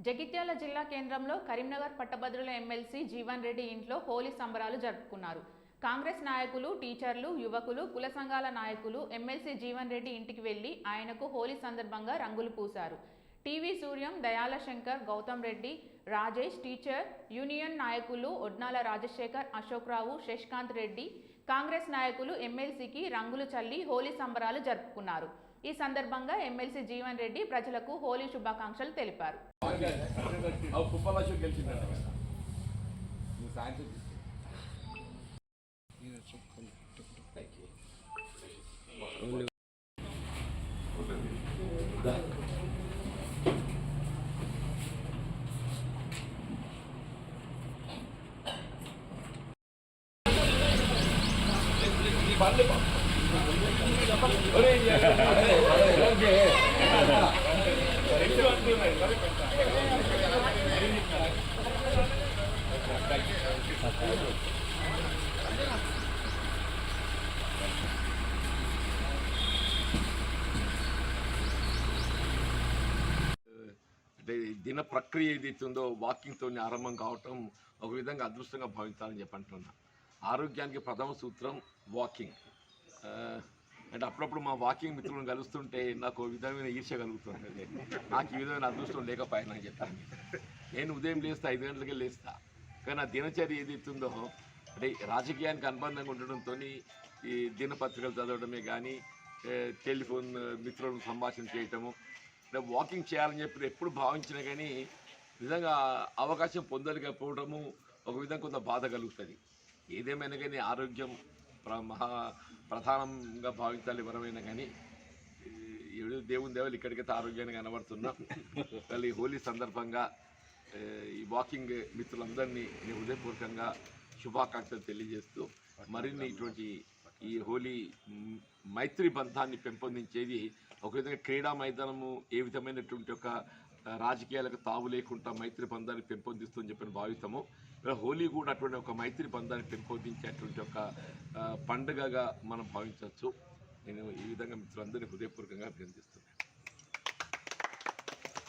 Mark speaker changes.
Speaker 1: జగిత్యాల జిల్లా కేంద్రంలో కరీంనగర్ పట్టభద్రుల ఎమ్మెల్సీ జీవన్ రెడ్డి ఇంట్లో హోలీ సంబరాలు జరుపుకున్నారు. కాంగ్రెస్ నాయకులు, టీచర్లు, యువకులు, కుల సంఘాల నాయకులు ఎమ్మెల్సీ జీవన్ రెడ్డి ఇంటికి వెళ్లి ఆయనకు హోలీ సందర్భంగా రంగులు పూశారు. TV Suryam, Dayala Shankar, Gautam Reddy, Rajesh, teacher union నాయకులు ఒడ్నాల రాజశేఖర్, అశోక్ రావు, శశికాంత్ రెడ్డి, కాంగ్రెస్ నాయకులు ఎమ్మెల్సీకి రంగులు చల్లి హోలీ సంబరాలు జరుపుకున్నారు. ఈ సందర్భంగా ఎమ్మెల్సీ జీవన్ రెడ్డి ప్రజలకు హోలీ శుభాకాంక్షలు తెలిపారు.
Speaker 2: దిన ప్రక్రియ ఏదైతుందో వాకింగ్తో ఆరంభం కావటం ఒక విధంగా అదృష్టంగా భావించాలని చెప్పంటున్నా. ఆరోగ్యానికి ప్రథమ సూత్రం వాకింగ్. అంటే అప్పుడప్పుడు మా వాకింగ్ మిత్రులను కలుస్తుంటే నాకు విధమైన ఈర్ష్య కలుగుతుంది. నాకు ఈ విధమైన అదృష్టం లేకపోయినా చెప్పాను. నేను ఉదయం లేస్తా, 5 గంటలకే లేస్తా. కానీ ఆ దినచర్య ఏదైతుందో అంటే రాజకీయానికి అనుబంధంగా ఉండడంతో ఈ దినపత్రికలు చదవడమే కానీ టెలిఫోన్ మిత్రులను సంభాషణ చేయటము, వాకింగ్ చేయాలని చెప్పి ఎప్పుడు భావించినా కానీ నిజంగా అవకాశం పొందలేకపోవడము ఒక విధంగా కొంత బాధ కలుగుతుంది. ఏదేమైనా కానీ ఆరోగ్యం మహా ప్రధానంగా భావించాలి ఎవరైనా కానీ. దేవుని దేవలు ఇక్కడికైతే ఆరోగ్యాన్ని కనబడుతున్నాం. ఈ హోలీ సందర్భంగా ఈ వాకింగ్ మిత్రులందరినీ నేను హృదయపూర్వకంగా శుభాకాంక్షలు తెలియజేస్తూ మరిన్ని ఇటువంటి ఈ హోలీ మైత్రి బంధాన్ని పెంపొందించేది ఒక విధంగా క్రీడా మైదానము ఏ విధమైనటువంటి ఒక రాజకీయాలకు తావు లేకుండా మైత్రి బంధాన్ని పెంపొందిస్తుందని చెప్పి భావిస్తాము. హోలీ కూడా అటువంటి ఒక మైత్రి బంధాన్ని పెంపొందించేటువంటి ఒక పండుగగా మనం భావించవచ్చు. నేను ఈ విధంగా మిత్రులందరినీ హృదయపూర్వకంగా అభినందిస్తున్నాను.